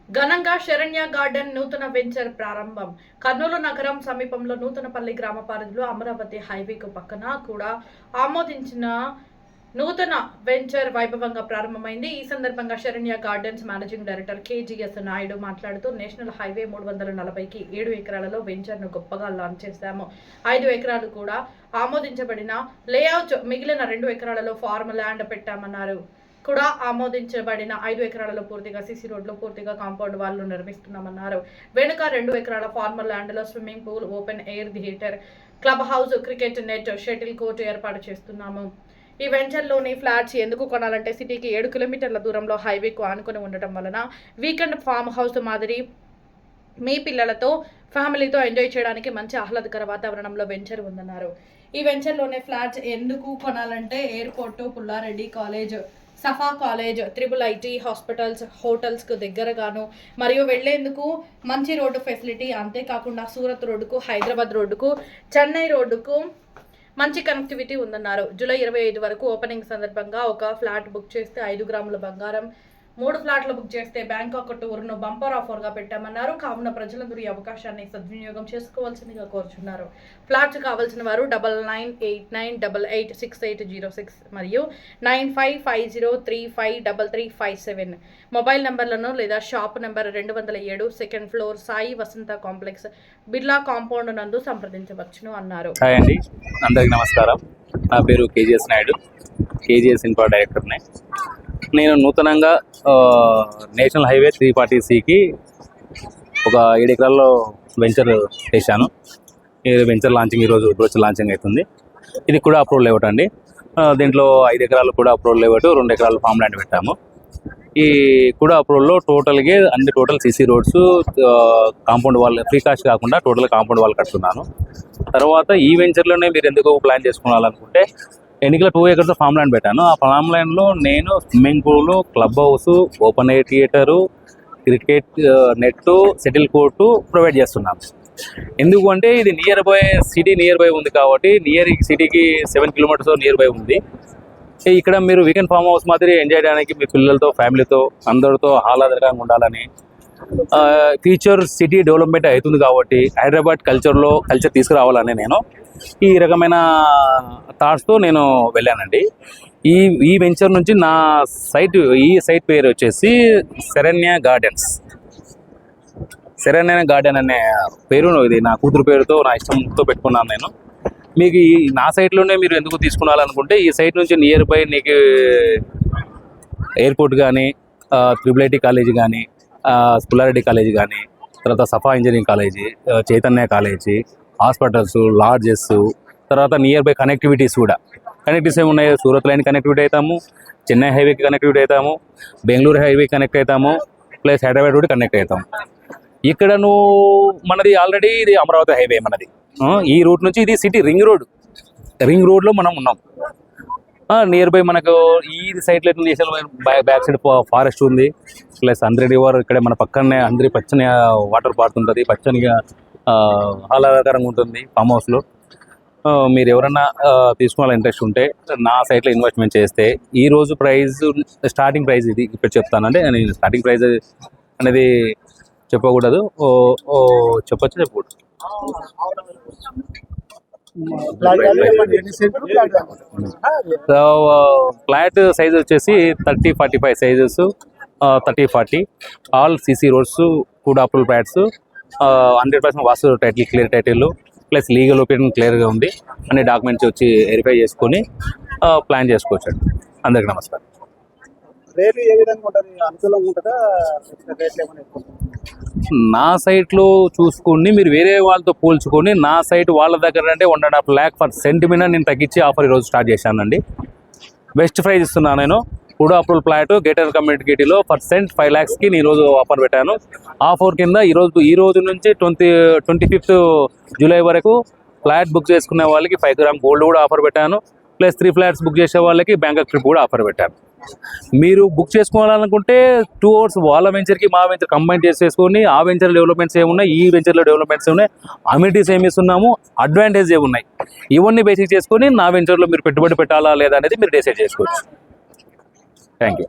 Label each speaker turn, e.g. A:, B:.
A: ఘనంగా శరణ్య గార్డెన్ నూతన వెంచర్ ప్రారంభం. కర్నూలు నగరం సమీపంలో నూతనపల్లి గ్రామ పరిధిలో అమరావతి హైవేకు పక్కన కూడా ఆమోదించిన నూతన వెంచర్ వైభవంగా ప్రారంభమైంది. ఈ సందర్భంగా Saranya gardens managing director KGs Naidu మాట్లాడుతూ నేషనల్ హైవే 340కి 7 ఎకరాలలో వెంచర్ ను గొప్పగా లాంచ్ చేశాము. 5 ఎకరాలు కూడా ఆమోదించబడిన లేఅవుట్, మిగిలిన 2 ఎకరాలలో ఫార్మ్ ల్యాండ్ పెట్టామన్నారు. కూడా ఆమోదించబడిన 5 ఎకరాలలో పూర్తిగా సిసి రోడ్లు, పూర్తిగా కాంపౌండ్ వాళ్లు నిర్మిస్తున్నామన్నారు. వెనుక 2 ఎకరాల ఫార్మల్ ల్యాండ్ లో swimming pool, open air theatre, club house, cricket net, shuttle court ఏర్పాటు చేస్తున్నాము. ఈ వెంచర్లోని ఫ్లాట్స్ ఎందుకు కొనాలంటే సిటీకి 7 కిలోమీటర్ల దూరంలో హైవేకు ఆనుకొని ఉండటం వలన వీకెండ్ ఫామ్ హౌస్ మాదిరి మీ పిల్లలతో, ఫ్యామిలీతో ఎంజాయ్ చేయడానికి మంచి ఆహ్లాదకర వాతావరణంలో వెంచర్ ఉందన్నారు. ఈ వెంచర్లోనే ఫ్లాట్స్ ఎందుకు కొనాలంటే airport, Pullareddy college, Safa college, IIIT hospitals, హోటల్స్కు దగ్గరగాను మరియు వెళ్లేందుకు మంచి రోడ్డు ఫెసిలిటీ, అంతేకాకుండా సూరత్ రోడ్డుకు, హైదరాబాద్ రోడ్డుకు, చెన్నై రోడ్డుకు మంచి కనెక్టివిటీ ఉందన్నారు. జూలై 25 వరకు ఓపెనింగ్ సందర్భంగా ఒక ఫ్లాట్ బుక్ చేస్తే 5 గ్రాముల బంగారం, 3 ఫ్లాట్లు బుక్ చేస్తే బ్యాంకాక్ టూర్ను బంపర్ ఆఫర్గా పెట్టామన్నారు. కావున ప్రజలందరూ ఈ అవకాశాన్ని సద్వినియోగం చేసుకోవాల్సిందిగా కోరుచున్నారు. ఫ్లాట్స్ కావాల్సిన వారు 9989886806 మరియు 9550353357 మొబైల్ నంబర్లను లేదా shop number 207 second floor Sai Vasantha complex, Birla compound నందు సంప్రదించవచ్చును అన్నారు.
B: హాయ్ అండి, అందరికి నమస్కారం. నా పేరు కేజీఎస్ నాయుడు, కేజీఎస్ ఇన్ఫ్రా డైరెక్టర్ని. నేను నూతనంగా నేషనల్ హైవే 340Cకి ఒక 7 ఎకరాల్లో వెంచర్ చేశాను. ఈ వెంచర్ లాంచింగ్ ఈరోజు బ్రోచర్ లాంచింగ్ అవుతుంది. ఇది కూడా అప్రూవల్ లేఅవుట్ అండి. దీంట్లో 5 ఎకరాలు కూడా అప్రూవల్ లేఅవుట్, 2 ఎకరాలు ఫామ్ ల్యాండ్ పెట్టాము. ఈ కూడా అప్రూవల్లో టోటల్గా total CC roads, compound wall, free cost కాకుండా టోటల్ కాంపౌండ్ వాల్ కడుతున్నాను. తర్వాత ఈ వెంచర్లోనే మీరు ఎందుకు ప్లాన్ చేసుకోవాలనుకుంటే ఎన్నికల 2 ఎకర్స్ ఫామ్ ల్యాండ్ పెట్టాను. ఆ ఫామ్ ల్యాండ్లో నేను swimming pool, club house, open air theatre, cricket net, shuttle court provide చేస్తున్నాను. ఎందుకు అంటే ఇది సిటీ నియర్ బై ఉంది కాబట్టి, సిటీకి 7 కిలోమీటర్స్ నియర్ బై ఉంది. ఇక్కడ మీరు వీకెండ్ ఫామ్ హౌస్ మాదిరి ఎంజాయ్ చేయడానికి మీ పిల్లలతో, ఫ్యామిలీతో, అందరితో ఆహ్లాదకరంగా ఉండాలని, ఫ్యూచర్ సిటీ డెవలప్మెంట్ అవుతుంది కాబట్టి హైదరాబాద్ కల్చర్ తీసుకురావాలని నేను ఈ రకమైన థాట్స్తో నేను వెళ్ళానండి. ఈ వెంచర్ నుంచి ఈ సైట్ పేరు వచ్చేసి శరణ్య గార్డెన్ అనే పేరు, ఇది నా కూతురు పేరుతో, నా ఇష్టంతో పెట్టుకున్నాను నేను. మీకు నా సైట్లోనే మీరు ఎందుకు తీసుకున్నాలనుకుంటే, ఈ సైట్ నుంచి నియర్ బై నీకు ఎయిర్పోర్ట్ కానీ, IIIT కాలేజీ కానీ, పుల్లారెడ్డి కాలేజీ కానీ, తర్వాత Safa engineering college, Chaitanya college, hospitals, lodges, తర్వాత నియర్ బై కనెక్టివిటీస్ కూడా. కనెక్టివిటీస్ ఏమున్నాయి? సూరత్ లైన్ కనెక్టివిటీ అవుతాము, చెన్నై హైవేకి కనెక్టివిటీ అవుతాము, బెంగళూరు హైవే కనెక్ట్ అవుతాము, ప్లస్ హైదరాబాద్ రోడ్ కనెక్ట్ అవుతాము. ఇక్కడ మనది ఆల్రెడీ ఇది అమరావతి హైవే మనది. ఈ రూట్ నుంచి ఇది సిటీ రింగ్ రోడ్లో మనం ఉన్నాం. నియర్ బై మనకు ఈ సైడ్లో ఎట్లా చేసారు, బ్యాక్ సైడ్ ఫారెస్ట్ ఉంది, ప్లస్ అంద్రి రివర్ ఇక్కడ మన పక్కనే పచ్చని వాటర్ పారుతుంటుంది, పచ్చనిగా ఆహ్లాదకరంగా ఉంటుంది ఫామ్ హౌస్లో. మీరు ఎవరన్నా తీసుకోవాలని ఇంట్రెస్ట్ ఉంటే నా సైట్లో ఇన్వెస్ట్మెంట్ చేస్తే ఈరోజు స్టార్టింగ్ ప్రైస్ ఇది ఇప్పుడు చెప్తానంటే, నేను స్టార్టింగ్ ప్రైస్ అనేది చెప్పకూడదు, చెప్పకూడదు. ఫ్లాట్ సైజ్ వచ్చేసి 30-45 సైజెస్, 30-40, ఆల్ సిసి రోడ్స్, కూడా approval flats, 100% vastu title, clear title, plus legal opinion క్లియర్గా ఉంది. అన్ని డాక్యుమెంట్స్ వచ్చి వెరిఫై చేసుకొని ప్లాన్ చేసుకోవచ్చు. అందరికి నమస్కారం. నా సైట్లో చూసుకొని మీరు వేరే వాళ్ళతో పోల్చుకొని, నా సైట్ వాళ్ళ దగ్గర అంటే 1.5 lakh ఫర్ సెంట్ మీద నేను తగ్గించి ఆఫర్ ఈరోజు స్టార్ట్ చేశానండి. బెస్ట్ ప్రైస్ ఇస్తున్నాను నేను. కూడా అప్రూవల్ ఫ్లాట్ గేటర్ కమ్యూనిటీలో ఫర్ సెంట్ 5 lakhsకి నేను ఈరోజు ఆఫర్ పెట్టాను. ఆఫర్ కింద ఈ రోజు నుంచి 25th జూలై వరకు ఫ్లాట్ బుక్ చేసుకునే వాళ్ళకి 5 గ్రామ్ గోల్డ్ కూడా ఆఫర్ పెట్టాను. ప్లస్ 3 ఫ్లాట్స్ బుక్ చేసే వాళ్ళకి బ్యాంకాక్ ట్రిప్ కూడా ఆఫర్ పెట్టాను. మీరు బుక్ చేసుకోవాలనుకుంటే 2 hours వాళ్ళ వెంచర్కి మా వెంచర్ కంబైన్ చేసుకొని, ఆ వెంచర్ డెవలప్మెంట్స్ ఏమున్నాయి, ఈ వెంచర్లో డెవలప్మెంట్స్ ఏమున్నాయి, అమ్యూనిటీస్ ఏమి ఇస్తున్నాము, అడ్వాంటేజ్ ఏమున్నాయి, ఇవన్నీ బేసిక్ చేసుకొని నా వెంచర్లో మీరు పెట్టుబడి పెట్టాలా లేదా అనేది మీరు డిసైడ్ చేసుకోవచ్చు. Thank you.